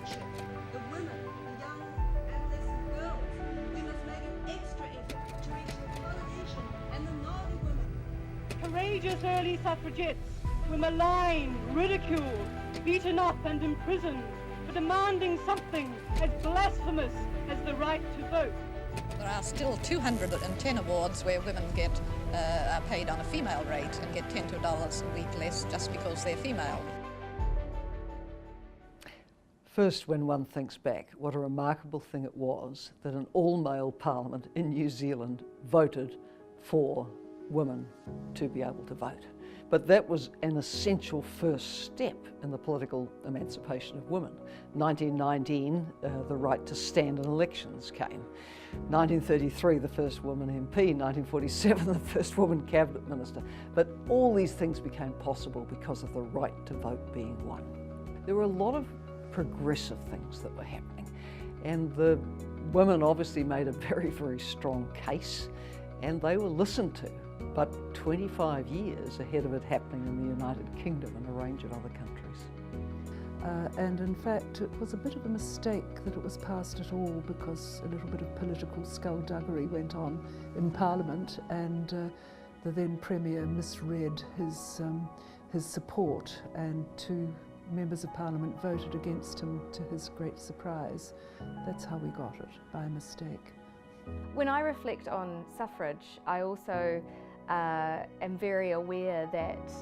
future, the women, the young adolescent girls. We must make an extra effort to reach the Polynesian and the Māori women. Courageous early suffragettes were maligned, ridiculed, beaten up and imprisoned for demanding something as blasphemous as the right to vote. There are still 210 awards where women are paid on a female rate and get $10 a week less just because they're female. First, when one thinks back, what a remarkable thing it was that an all-male parliament in New Zealand voted for women to be able to vote. But that was an essential first step in the political emancipation of women. 1919, the right to stand in elections came. 1933, the first woman MP. 1947, the first woman cabinet minister. But all these things became possible because of the right to vote being won. There were a lot of progressive things that were happening, and the women obviously made a very, very strong case, and they were listened to. But 25 years ahead of it happening in the United Kingdom and a range of other countries. And in fact, it was a bit of a mistake that it was passed at all, because a little bit of political skullduggery went on in Parliament, and the then Premier misread his support, and 2 members of Parliament voted against him to his great surprise. That's how we got it, by mistake. When I reflect on suffrage, I also am very aware that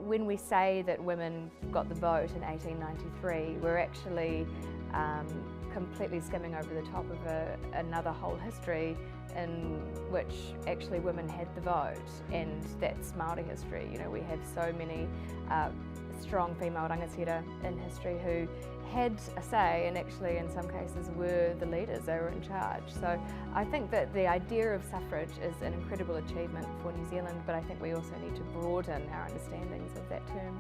when we say that women got the vote in 1893, we're actually completely skimming over the top of another whole history in which actually women had the vote, and that's Māori history. You know, we have so many strong female rangatira in history who had a say, and actually in some cases were the leaders, they were in charge. So I think that the idea of suffrage is an incredible achievement for New Zealand, but I think we also need to broaden our understandings of that term.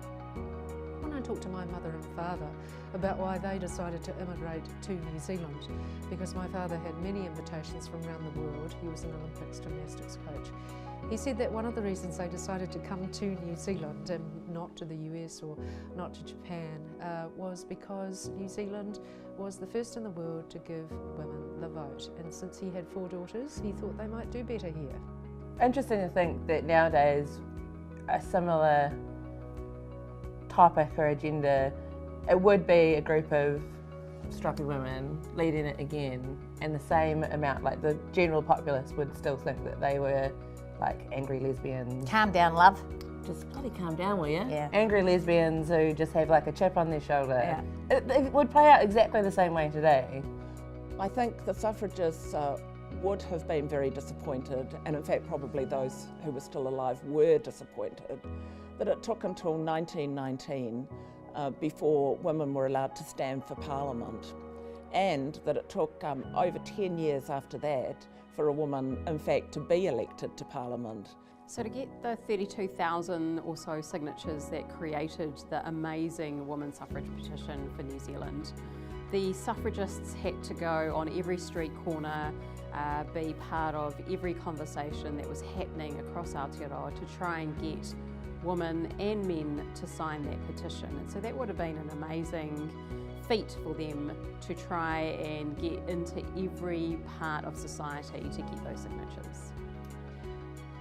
When I talked to my mother and father about why they decided to immigrate to New Zealand, because my father had many invitations from around the world, he was an Olympics gymnastics coach, he said that one of the reasons they decided to come to New Zealand and not to the US or not to Japan was because New Zealand was the first in the world to give women the vote, and since he had 4 daughters, he thought they might do better here. Interesting to think that nowadays a similar topic or agenda, it would be a group of strappy women leading it again, and the same amount, like the general populace would still think that they were like angry lesbians. Calm down, love. Just bloody calm down, will you? Yeah. Angry lesbians who just have like a chip on their shoulder. Yeah. It would play out exactly the same way today. I think the suffragists would have been very disappointed, and in fact probably those who were still alive were disappointed, that it took until 1919 before women were allowed to stand for Parliament, and that it took over 10 years after that for a woman, in fact, to be elected to Parliament. So to get the 32,000 or so signatures that created the amazing women's suffrage petition for New Zealand, the suffragists had to go on every street corner, be part of every conversation that was happening across Aotearoa to try and get women and men to sign that petition. And so that would have been an amazing feat for them to try and get into every part of society to get those signatures.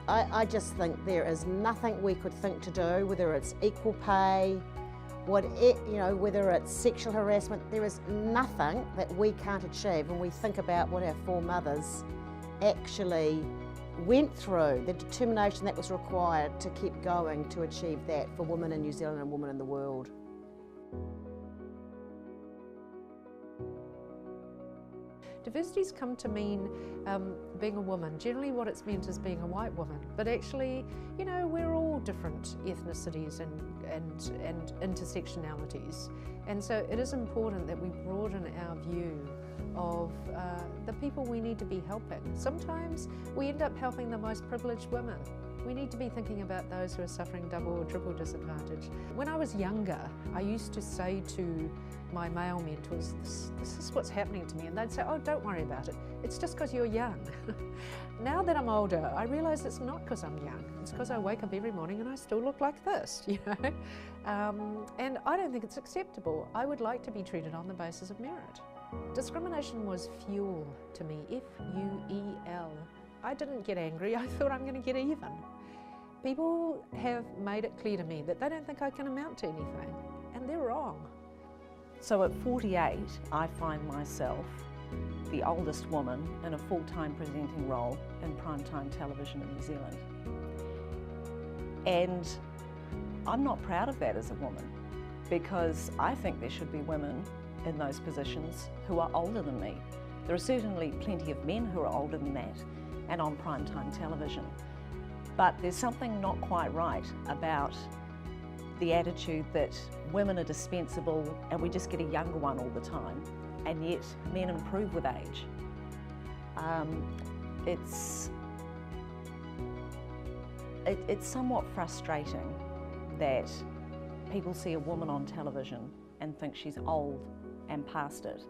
I just think there is nothing we could think to do, whether it's equal pay, whether it's sexual harassment. There is nothing that we can't achieve when we think about what our foremothers actually went through, the determination that was required to keep going to achieve that for women in New Zealand and women in the world. Diversity's come to mean being a woman. Generally what it's meant is being a white woman, but actually, you know, we're all different ethnicities and intersectionalities. And so it is important that we broaden our view of the people we need to be helping. Sometimes we end up helping the most privileged women. We need to be thinking about those who are suffering double or triple disadvantage. When I was younger, I used to say to my male mentors, this is what's happening to me, and they'd say, oh, don't worry about it. It's just because you're young. Now that I'm older, I realise it's not because I'm young. It's because I wake up every morning and I still look like this, you know? And I don't think it's acceptable. I would like to be treated on the basis of merit. Discrimination was fuel to me, F-U-E-L. I didn't get angry, I thought I'm going to get even. People have made it clear to me that they don't think I can amount to anything, and they're wrong. So at 48, I find myself the oldest woman in a full-time presenting role in primetime television in New Zealand. And I'm not proud of that as a woman, because I think there should be women in those positions who are older than me. There are certainly plenty of men who are older than that and on primetime television. But there's something not quite right about the attitude that women are dispensable and we just get a younger one all the time, and yet men improve with age. It's somewhat frustrating that people see a woman on television and think she's old and past it,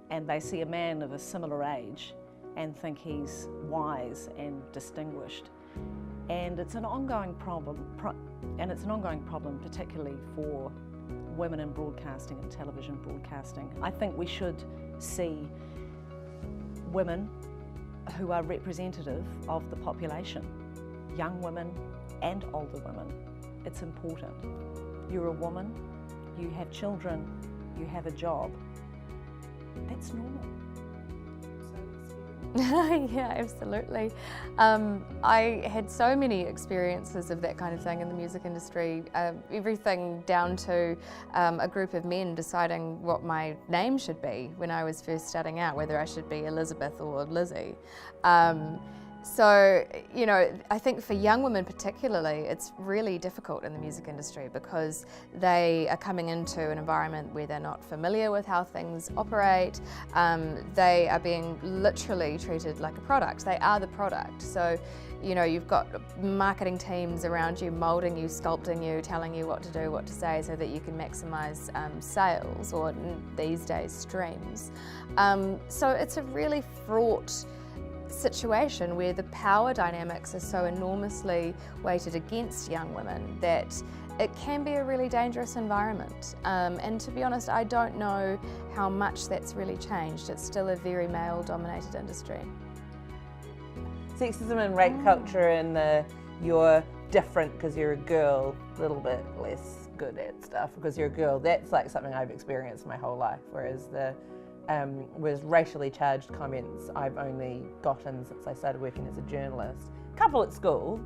and they see a man of a similar age and think he's wise and distinguished. And it's an ongoing problem, particularly for women in broadcasting and television broadcasting. I think we should see women who are representative of the population, young women and older women. It's important. You're a woman, you have children, you have a job. That's normal. Yeah, absolutely. I had so many experiences of that kind of thing in the music industry, everything down to a group of men deciding what my name should be when I was first starting out, whether I should be Elizabeth or Lizzie. So, you know, I think for young women particularly, it's really difficult in the music industry because they are coming into an environment where they're not familiar with how things operate. They are being literally treated like a product. They are the product. So, you know, you've got marketing teams around you, moulding you, sculpting you, telling you what to do, what to say, so that you can maximise sales, or these days streams. So it's a really fraught situation where the power dynamics are so enormously weighted against young women that it can be a really dangerous environment. And to be honest, I don't know how much that's really changed. It's still a very male-dominated industry. Sexism and rape culture and the you're different because you're a girl, a little bit less good at stuff because you're a girl, that's like something I've experienced my whole life, whereas racially charged comments I've only gotten since I started working as a journalist. Couple at school,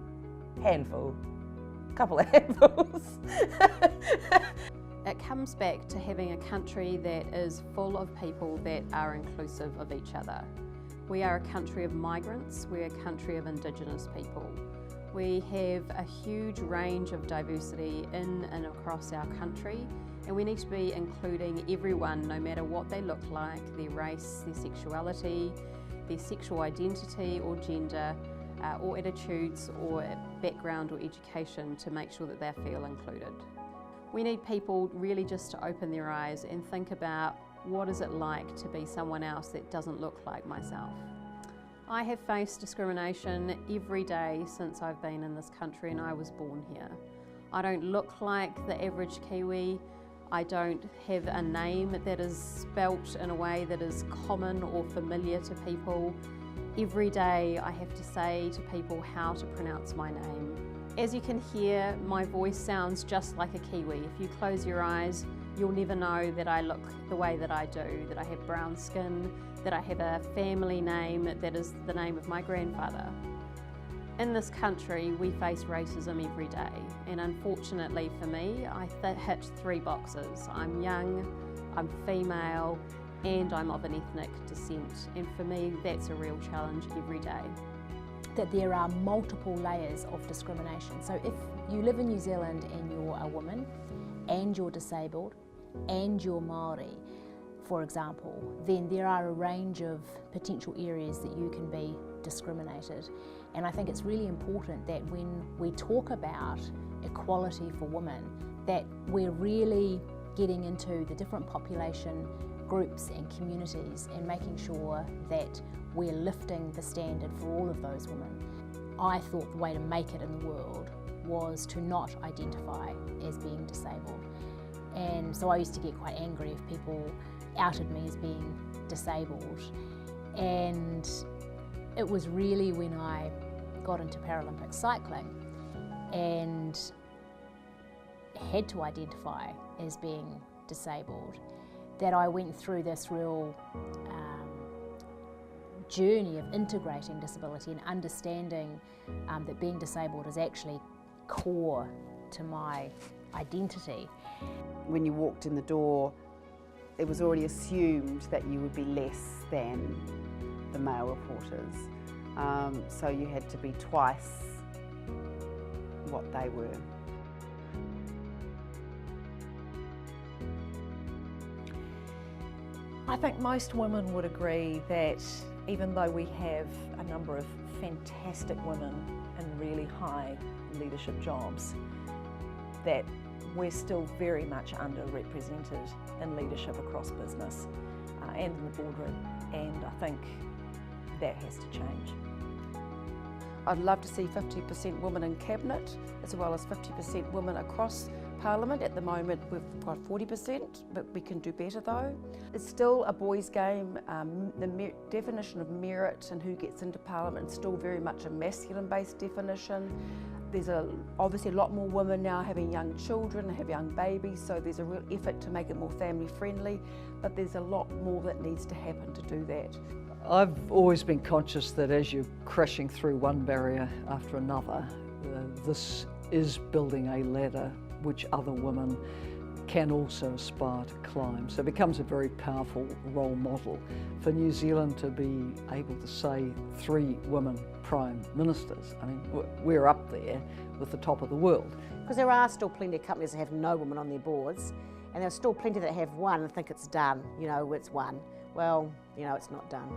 couple of handfuls. It comes back to having a country that is full of people that are inclusive of each other. We are a country of migrants, we're a country of Indigenous people. We have a huge range of diversity in and across our country, and we need to be including everyone, no matter what they look like, their race, their sexuality, their sexual identity or gender, or attitudes or background or education, to make sure that they feel included. We need people really just to open their eyes and think about, what is it like to be someone else that doesn't look like myself? I have faced discrimination every day since I've been in this country, and I was born here. I don't look like the average Kiwi. I don't have a name that is spelt in a way that is common or familiar to people. Every day I have to say to people how to pronounce my name. As you can hear, my voice sounds just like a Kiwi. If you close your eyes, you'll never know that I look the way that I do, that I have brown skin, that I have a family name that is the name of my grandfather. In this country, we face racism every day, and unfortunately for me, I hit 3 boxes. I'm young, I'm female, and I'm of an ethnic descent, and for me, that's a real challenge every day. That there are multiple layers of discrimination. So if you live in New Zealand and you're a woman, and you're disabled, and you're Māori, for example, then there are a range of potential areas that you can be discriminated. And I think it's really important that when we talk about equality for women, that we're really getting into the different population groups and communities and making sure that we're lifting the standard for all of those women. I thought the way to make it in the world was to not identify as being disabled. And so I used to get quite angry if people outed me as being disabled. And it was really when I got into Paralympic cycling and had to identify as being disabled that I went through this real journey of integrating disability and understanding that being disabled is actually core to my identity. When you walked in the door, it was already assumed that you would be less than the male reporters. So you had to be twice what they were. I think most women would agree that even though we have a number of fantastic women in really high leadership jobs, that we're still very much underrepresented in leadership across business and in the boardroom, and I think that has to change. I'd love to see 50% women in Cabinet, as well as 50% women across Parliament. At the moment we've got 40%, but we can do better though. It's still a boys' game. The definition of merit and who gets into Parliament is still very much a masculine-based definition. There's obviously a lot more women now having young children, have young babies, so there's a real effort to make it more family-friendly, but there's a lot more that needs to happen to do that. I've always been conscious that as you're crashing through one barrier after another, this is building a ladder which other women can also aspire to climb. So it becomes a very powerful role model for New Zealand to be able to say 3 women Prime Ministers. I mean, we're up there with the top of the world. Because there are still plenty of companies that have no women on their boards, and there's still plenty that have one and think it's done, you know, it's one. Well, you know, it's not done.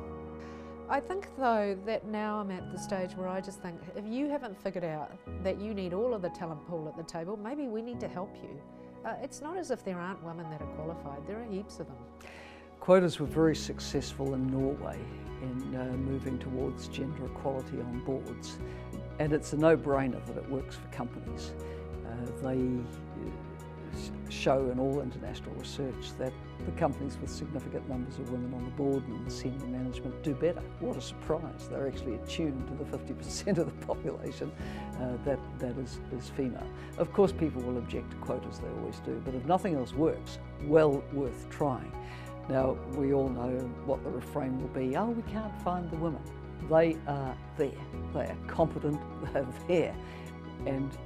I think though that now I'm at the stage where I just think if you haven't figured out that you need all of the talent pool at the table, maybe we need to help you. It's not as if there aren't women that are qualified, there are heaps of them. Quotas were very successful in Norway in moving towards gender equality on boards, and it's a no-brainer that it works for companies. They show in all international research that the companies with significant numbers of women on the board and the senior management do better. What a surprise, they're actually attuned to the 50% of the population that is female. Of course people will object to quotas, they always do, but if nothing else works, well worth trying. Now we all know what the refrain will be, oh, we can't find the women. They are there, they are competent, they're there. And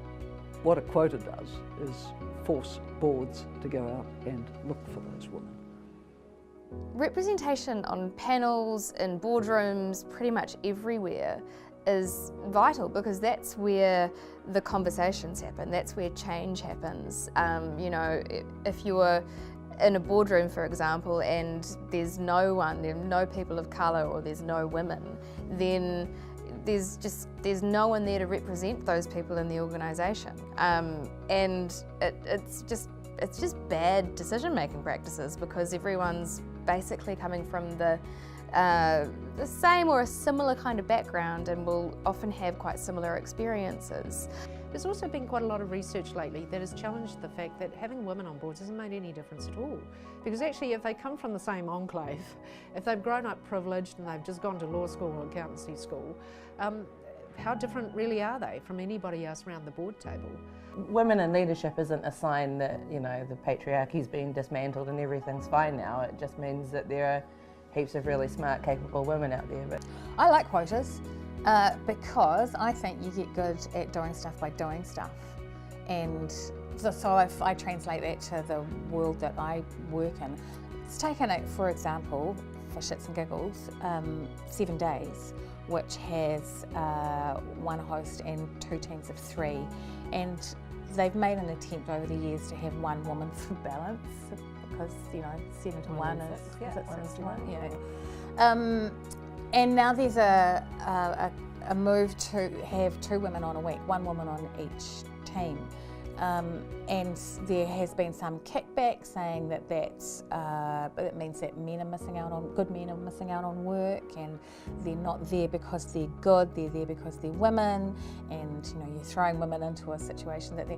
what a quota does is force boards to go out and look for those women. Representation on panels, in boardrooms, pretty much everywhere is vital because that's where the conversations happen, that's where change happens. You know, if you're in a boardroom, for example, and there's no one, there are no people of colour or there's no women, then there's no one there to represent those people in the organisation, and it's just bad decision-making practices because everyone's basically coming from the same or a similar kind of background and will often have quite similar experiences. There's also been quite a lot of research lately that has challenged the fact that having women on boards hasn't made any difference at all. Because actually if they come from the same enclave, if they've grown up privileged and they've just gone to law school or accountancy school, how different really are they from anybody else around the board table? Women in leadership isn't a sign that, you know, the patriarchy's being dismantled and everything's fine now. It just means that there are heaps of really smart, capable women out there. But I like quotas because I think you get good at doing stuff by doing stuff. And so if I translate that to the world that I work in, it's taken it, for example, for shits and giggles, 7 days, which has one host and 2 teams of 3. And they've made an attempt over the years to have one woman for balance, because, you know, 7 to 1 is 1 to 1, yeah. And now there's a move to have 2 women on a week, 1 woman on each team. And there has been some kickback saying that it means that men are missing out on, good men are missing out on work, and they're not there because they're good, they're there because they're women, and you know, you're throwing women into a situation that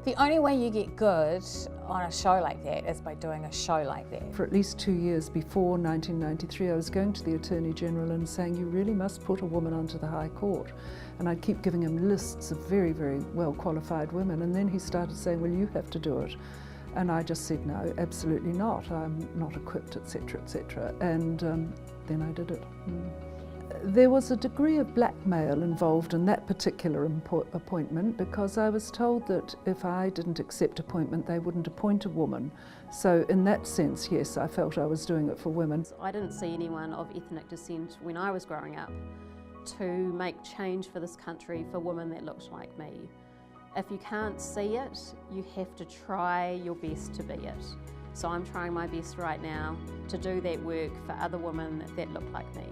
the only way you get good on a show like that is by doing a show like that. For at least 2 years before 1993, I was going to the Attorney General and saying, you really must put a woman onto the High Court. And I'd keep giving him lists of very, very well qualified women, and then he started saying, well, you have to do it. And I just said, no, absolutely not. I'm not equipped, etc., etc. And then I did it. There was a degree of blackmail involved in that particular appointment, because I was told that if I didn't accept appointment, they wouldn't appoint a woman. So in that sense, yes, I felt I was doing it for women. I didn't see anyone of ethnic descent when I was growing up to make change for this country for women that looked like me. If you can't see it, you have to try your best to be it. So I'm trying my best right now to do that work for other women that look like me.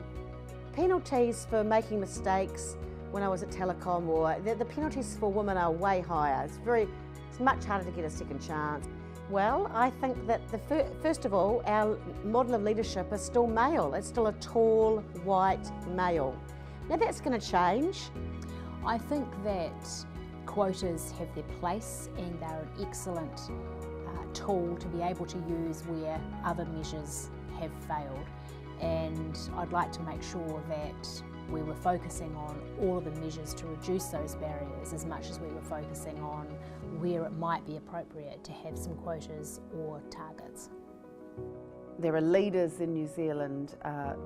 Penalties for making mistakes when I was at Telecom, or the penalties for women are way higher. It's much harder to get a second chance. Well, I think that first of all, our model of leadership is still male. It's still a tall, white male. Now that's going to change. I think that quotas have their place, and they're an excellent tool to be able to use where other measures have failed. And I'd like to make sure that we were focusing on all of the measures to reduce those barriers as much as we were focusing on where it might be appropriate to have some quotas or targets. There are leaders in New Zealand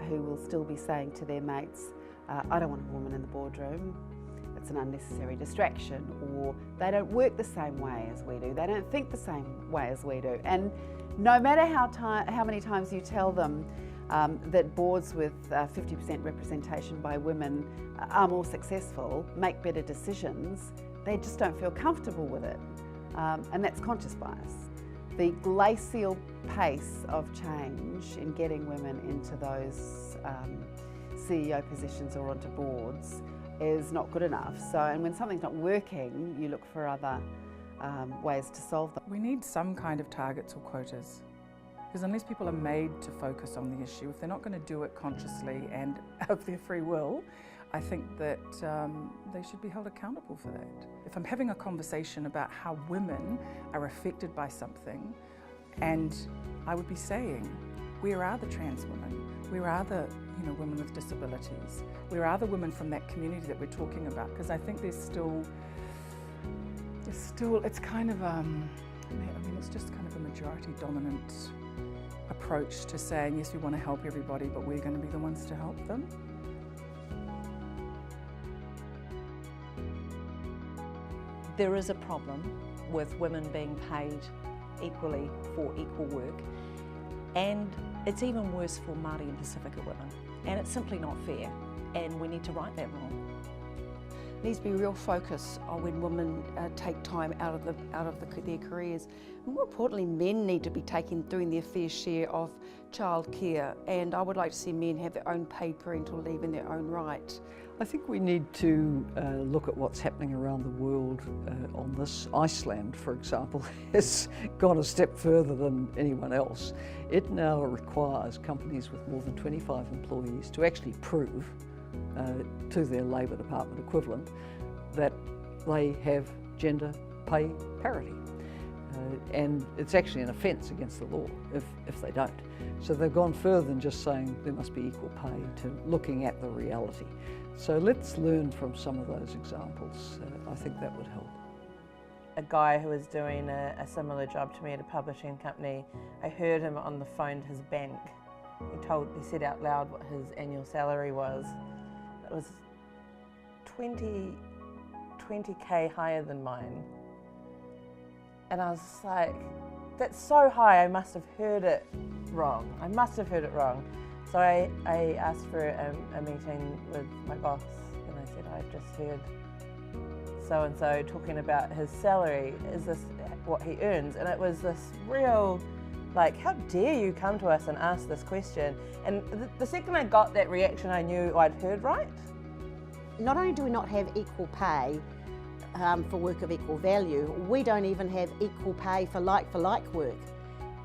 who will still be saying to their mates, I don't want a woman in the boardroom, it's an unnecessary distraction, or they don't work the same way as we do, they don't think the same way as we do. And no matter how many times you tell them that boards with 50% representation by women are more successful, make better decisions, they just don't feel comfortable with it. And that's conscious bias. The glacial pace of change in getting women into those CEO positions or onto boards is not good enough. So, and when something's not working, you look for other ways to solve them. We need some kind of targets or quotas, because unless people are made to focus on the issue, if they're not going to do it consciously and of their free will, I think that they should be held accountable for that. If I'm having a conversation about how women are affected by something, and I would be saying, where are the trans women? Where are the women with disabilities? Where are the women from that community that we're talking about? Because I think there's still, it's kind of, it's just kind of a majority dominant approach to saying, yes, we want to help everybody, but we're going to be the ones to help them. There is a problem with women being paid equally for equal work, and it's even worse for Māori and Pacifica women, and it's simply not fair, and we need to right that wrong. There needs to be real focus on when women take time out of their careers. More importantly, men need to be doing their fair share of childcare, and I would like to see men have their own paid parental leave in their own right. I think we need to look at what's happening around the world on this. Iceland, for example, has gone a step further than anyone else. It now requires companies with more than 25 employees to actually prove to their Labour Department equivalent that they have gender pay parity. And it's actually an offence against the law if they don't. So they've gone further than just saying there must be equal pay to looking at the reality. So let's learn from some of those examples. I think that would help. A guy who was doing a similar job to me at a publishing company, I heard him on the phone to his bank. He said out loud what his annual salary was. It was 20K higher than mine. And I was like, that's so high, I must have heard it wrong. So I asked for a meeting with my boss, and I said, I've just heard so-and-so talking about his salary, is this what he earns? And it was this real, like, how dare you come to us and ask this question? And the second I got that reaction, I knew I'd heard right. Not only do we not have equal pay for work of equal value, we don't even have equal pay for like work.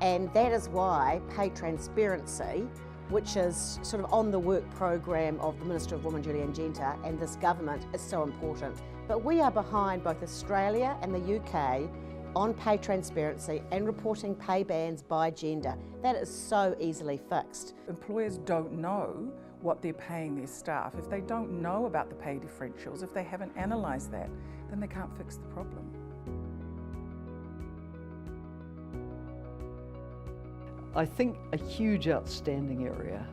And that is why pay transparency, which is sort of on the work program of the Minister of Women, Julian Genter, and this government, is so important. But we are behind both Australia and the UK on pay transparency and reporting pay bands by gender. That is so easily fixed. Employers don't know what they're paying their staff. If they don't know about the pay differentials, if they haven't analysed that, then they can't fix the problem. I think a huge outstanding area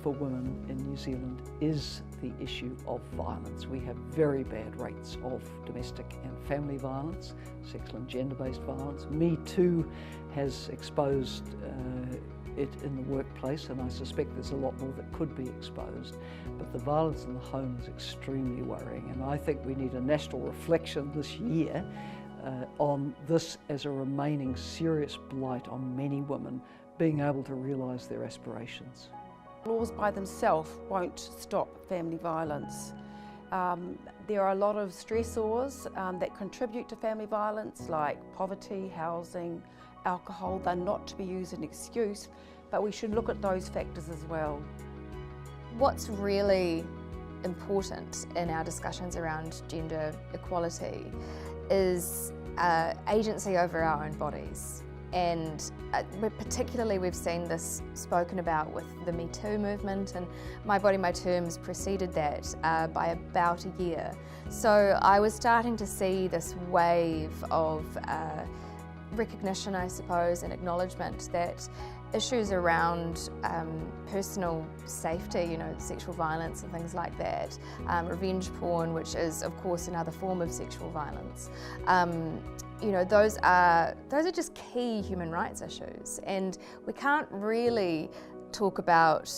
for women in New Zealand is the issue of violence. We have very bad rates of domestic and family violence, sexual and gender-based violence. Me Too has exposed it in the workplace, and I suspect there's a lot more that could be exposed. But the violence in the home is extremely worrying, and I think we need a national reflection this year on this as a remaining serious blight on many women being able to realise their aspirations. Laws by themselves won't stop family violence. There are a lot of stressors that contribute to family violence, like poverty, housing, alcohol. They're not to be used as an excuse, but we should look at those factors as well. What's really important in our discussions around gender equality is agency over our own bodies. And particularly we've seen this spoken about with the Me Too movement, and My Body, My Terms preceded that by about a year. So I was starting to see this wave of recognition, I suppose, and acknowledgement that issues around personal safety, you know, sexual violence and things like that, revenge porn, which is of course another form of sexual violence, you know, those are just key human rights issues, and we can't really talk about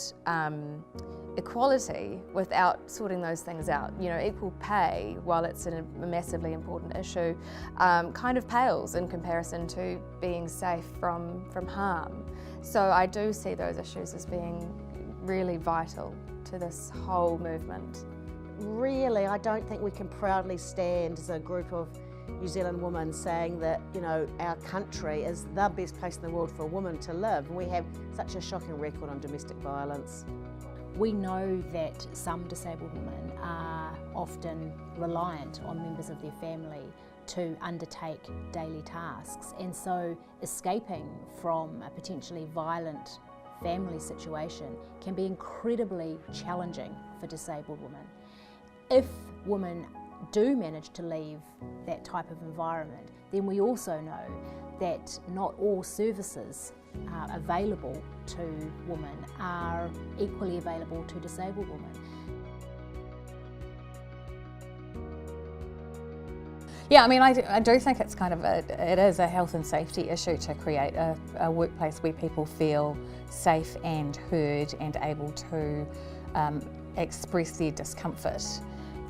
equality without sorting those things out. You know, equal pay, while it's a massively important issue, kind of pales in comparison to being safe from harm. So I do see those issues as being really vital to this whole movement. Really, I don't think we can proudly stand as a group of New Zealand women saying that, you know, our country is the best place in the world for a woman to live. We have such a shocking record on domestic violence. We know that some disabled women are often reliant on members of their family to undertake daily tasks, and so escaping from a potentially violent family situation can be incredibly challenging for disabled women. If women do manage to leave that type of environment, then we also know that not all services available to women are equally available to disabled women. Yeah, I mean, I do think it's kind of it is a health and safety issue to create a workplace where people feel safe and heard and able to express their discomfort.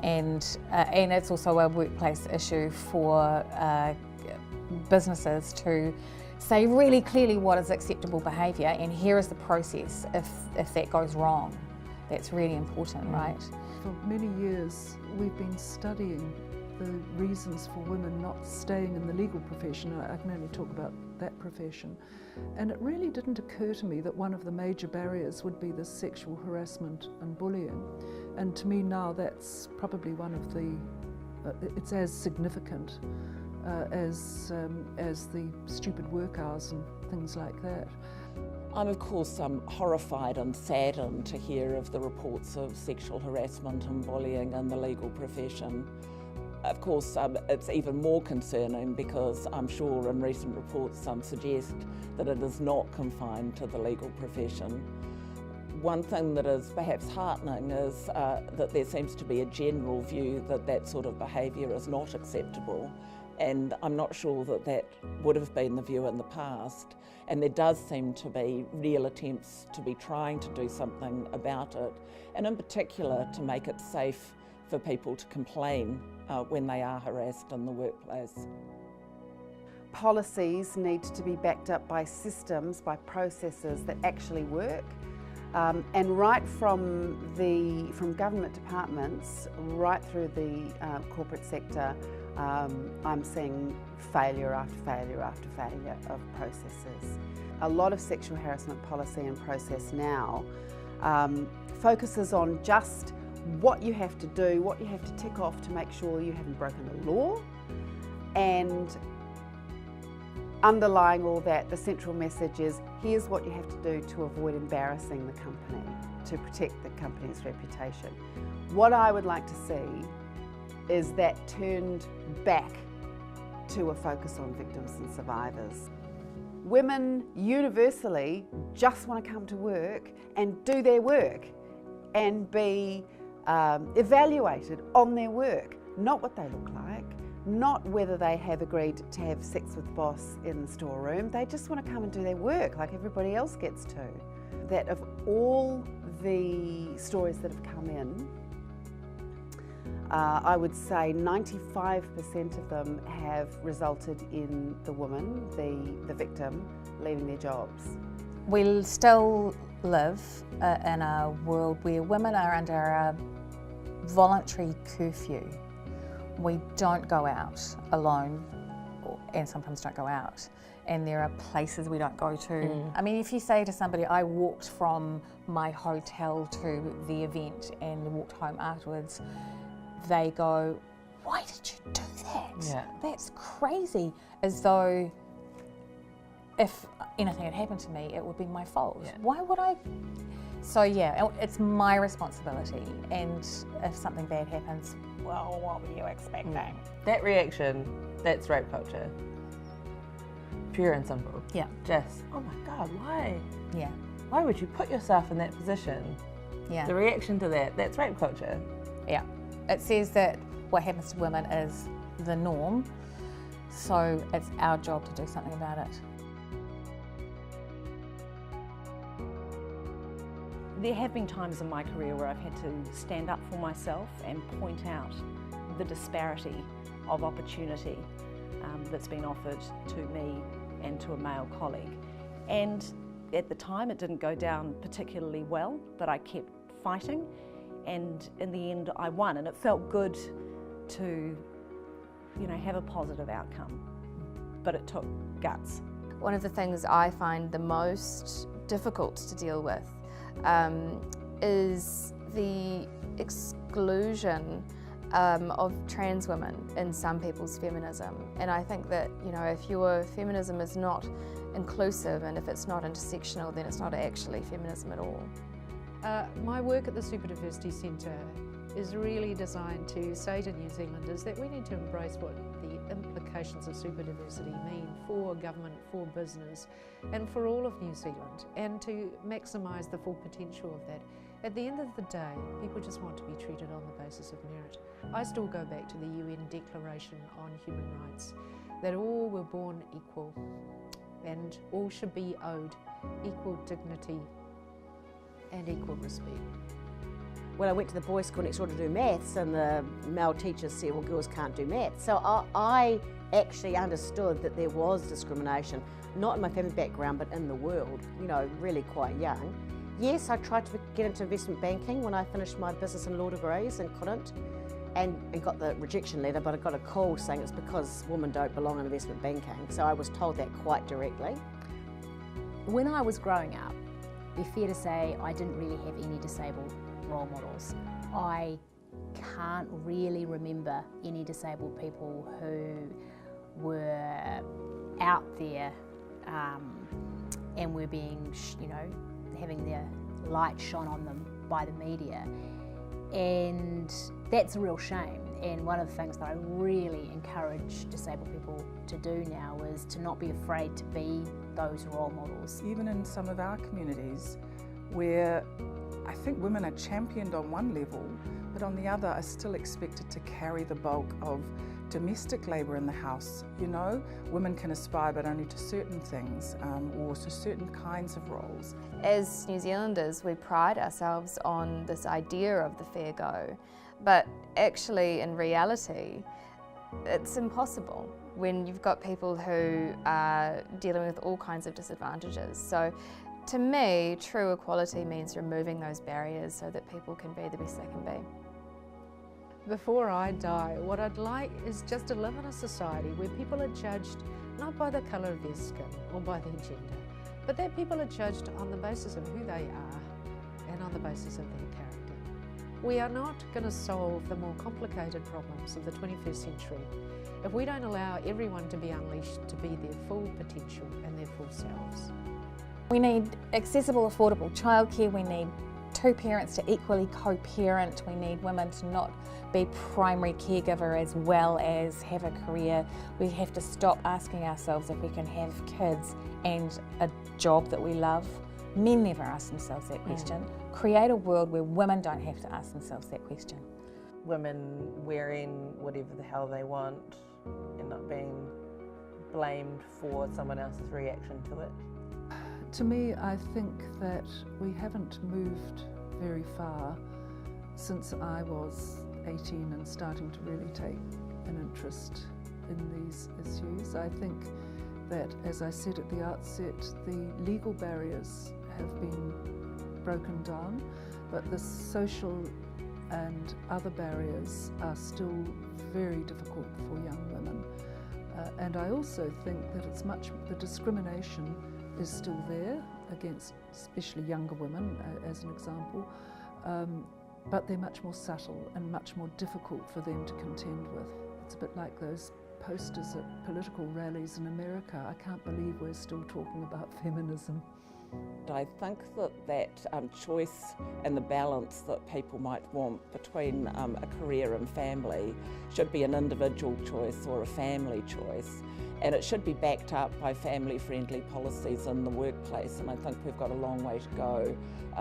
And it's also a workplace issue for businesses to say really clearly what is acceptable behaviour, and here is the process if that goes wrong. That's really important, right? For many years we've been studying the reasons for women not staying in the legal profession. I can only talk about that profession. And it really didn't occur to me that one of the major barriers would be the sexual harassment and bullying. And to me now that's probably one of the, it's as significant as the stupid work hours and things like that. I'm of course horrified and saddened to hear of the reports of sexual harassment and bullying in the legal profession. Of course, it's even more concerning because I'm sure in recent reports suggest that it is not confined to the legal profession. One thing that is perhaps heartening is that there seems to be a general view that that sort of behaviour is not acceptable, and I'm not sure that that would have been the view in the past, and there does seem to be real attempts to be trying to do something about it, and in particular to make it safe for people to complain when they are harassed in the workplace. Policies need to be backed up by systems, by processes that actually work. And right from government departments, right through the corporate sector, I'm seeing failure after failure after failure of processes. A lot of sexual harassment policy and process now focuses on just what you have to do, what you have to tick off to make sure you haven't broken the law, and underlying all that, the central message is, here's what you have to do to avoid embarrassing the company, to protect the company's reputation. What I would like to see is that turned back to a focus on victims and survivors. Women universally just want to come to work and do their work and be evaluated on their work, not what they look like, not whether they have agreed to have sex with the boss in the storeroom. They just want to come and do their work like everybody else gets to. That of all the stories that have come in, I would say 95% of them have resulted in the woman, the victim, leaving their jobs. We still live in a world where women are under a voluntary curfew. We don't go out alone, and sometimes don't go out. And there are places we don't go to. I mean, if you say to somebody, I walked from my hotel to the event and walked home afterwards, they go, why did you do that? Yeah. That's crazy. As though if anything had happened to me, it would be my fault. Yeah. Why would I? So yeah, it's my responsibility. And if something bad happens, well, what were you expecting? That reaction, that's rape culture. Pure and simple. Yeah. Just, oh my God, why? Yeah. Why would you put yourself in that position? Yeah. The reaction to that, that's rape culture. Yeah. It says that what happens to women is the norm, so it's our job to do something about it. There have been times in my career where I've had to stand up for myself and point out the disparity of opportunity that's been offered to me and to a male colleague. And at the time it didn't go down particularly well, but I kept fighting, and in the end I won, and it felt good to, you know, have a positive outcome, but it took guts. One of the things I find the most difficult to deal with is the exclusion of trans women in some people's feminism. And I think that, you know, if your feminism is not inclusive and if it's not intersectional, then it's not actually feminism at all. My work at the Superdiversity Centre is really designed to say to New Zealanders that we need to embrace what the implications of superdiversity mean for government, for business, and for all of New Zealand, and to maximise the full potential of that. At the end of the day, people just want to be treated on the basis of merit. I still go back to the UN Declaration on Human Rights, that all were born equal and all should be owed equal dignity and equal respect. When I went to the boys' school next door to do maths, and the male teachers said, well, girls can't do maths. So I actually understood that there was discrimination, not in my family background, but in the world, you know, really quite young. Yes, I tried to get into investment banking when I finished my business and law degrees and couldn't, and got the rejection letter, but I got a call saying it's because women don't belong in investment banking. So I was told that quite directly. When I was growing up, it'd be fair to say I didn't really have any disabled role models. I can't really remember any disabled people who were out there and were being, you know, having their light shone on them by the media. And that's a real shame. And one of the things that I really encourage disabled people to do now is to not be afraid to be those role models. Even in some of our communities where I think women are championed on one level, but on the other are still expected to carry the bulk of domestic labour in the house. You know, women can aspire but only to certain things or to certain kinds of roles. As New Zealanders, we pride ourselves on this idea of the fair go, But actually, in reality, it's impossible when you've got people who are dealing with all kinds of disadvantages. So to me, true equality means removing those barriers so that people can be the best they can be. Before I die, what I'd like is just to live in a society where people are judged not by the colour of their skin or by their gender, but that people are judged on the basis of who they are and on the basis of their character. We are not going to solve the more complicated problems of the 21st century if we don't allow everyone to be unleashed to be their full potential and their full selves. We need accessible, affordable childcare. We need two parents to equally co-parent. We need women to not be primary caregiver as well as have a career. We have to stop asking ourselves if we can have kids and a job that we love. Men never ask themselves that question. Create a world where women don't have to ask themselves that question. Women wearing whatever the hell they want and not being blamed for someone else's reaction to it. To me, I think that we haven't moved very far since I was 18 and starting to really take an interest in these issues. I think that, as I said at the outset, the legal barriers have been broken down, but the social and other barriers are still very difficult for young women. And I also think that the discrimination is still there against especially younger women, as an example, but they're much more subtle and much more difficult for them to contend with. It's a bit like those posters at political rallies in America. I can't believe we're still talking about feminism. I think that choice and the balance that people might want between a career and family should be an individual choice or a family choice, and it should be backed up by family-friendly policies in the workplace, and I think we've got a long way to go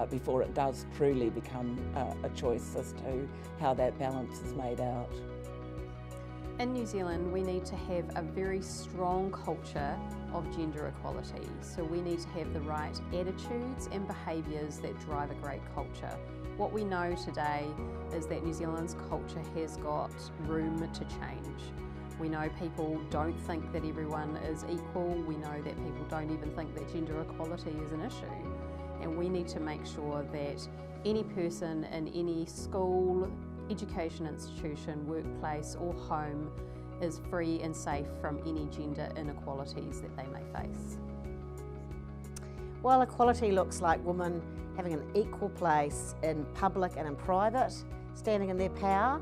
before it does truly become a choice as to how that balance is made out. In New Zealand, we need to have a very strong culture of gender equality. So we need to have the right attitudes and behaviours that drive a great culture. What we know today is that New Zealand's culture has got room to change. We know people don't think that everyone is equal. We know that people don't even think that gender equality is an issue. And we need to make sure that any person in any school, education institution, workplace or home is free and safe from any gender inequalities that they may face. Well, equality looks like women having an equal place in public and in private, standing in their power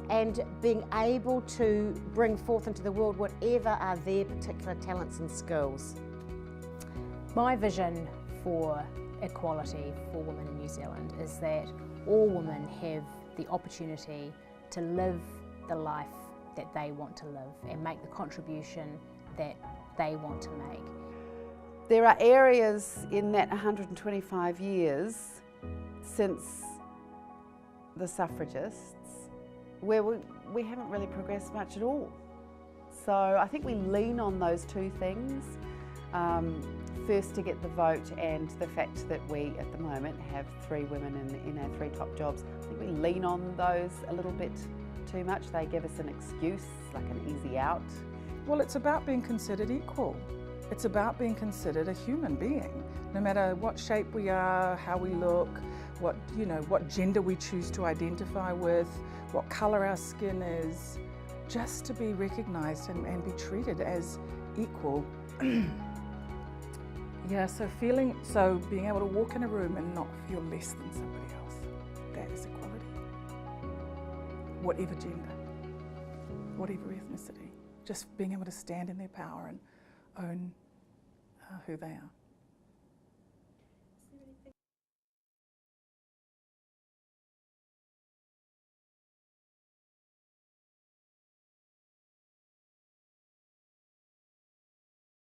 and being able to bring forth into the world whatever are their particular talents and skills. My vision for equality for women in New Zealand is that all women have the opportunity to live the life that they want to live and make the contribution that they want to make. There are areas in that 125 years since the suffragists where we haven't really progressed much at all. So I think we lean on those two things. First, to get the vote and the fact that we at the moment have 3 women in our 3 top jobs. I think we lean on those a little bit too much. They give us an excuse, like an easy out. Well, it's about being considered equal. It's about being considered a human being, no matter what shape we are, how we look, what gender we choose to identify with, what colour our skin is, just to be recognised and be treated as equal. Yeah, so being able to walk in a room and not feel less than somebody else, that is equality. Whatever gender, whatever ethnicity, just being able to stand in their power and own who they are.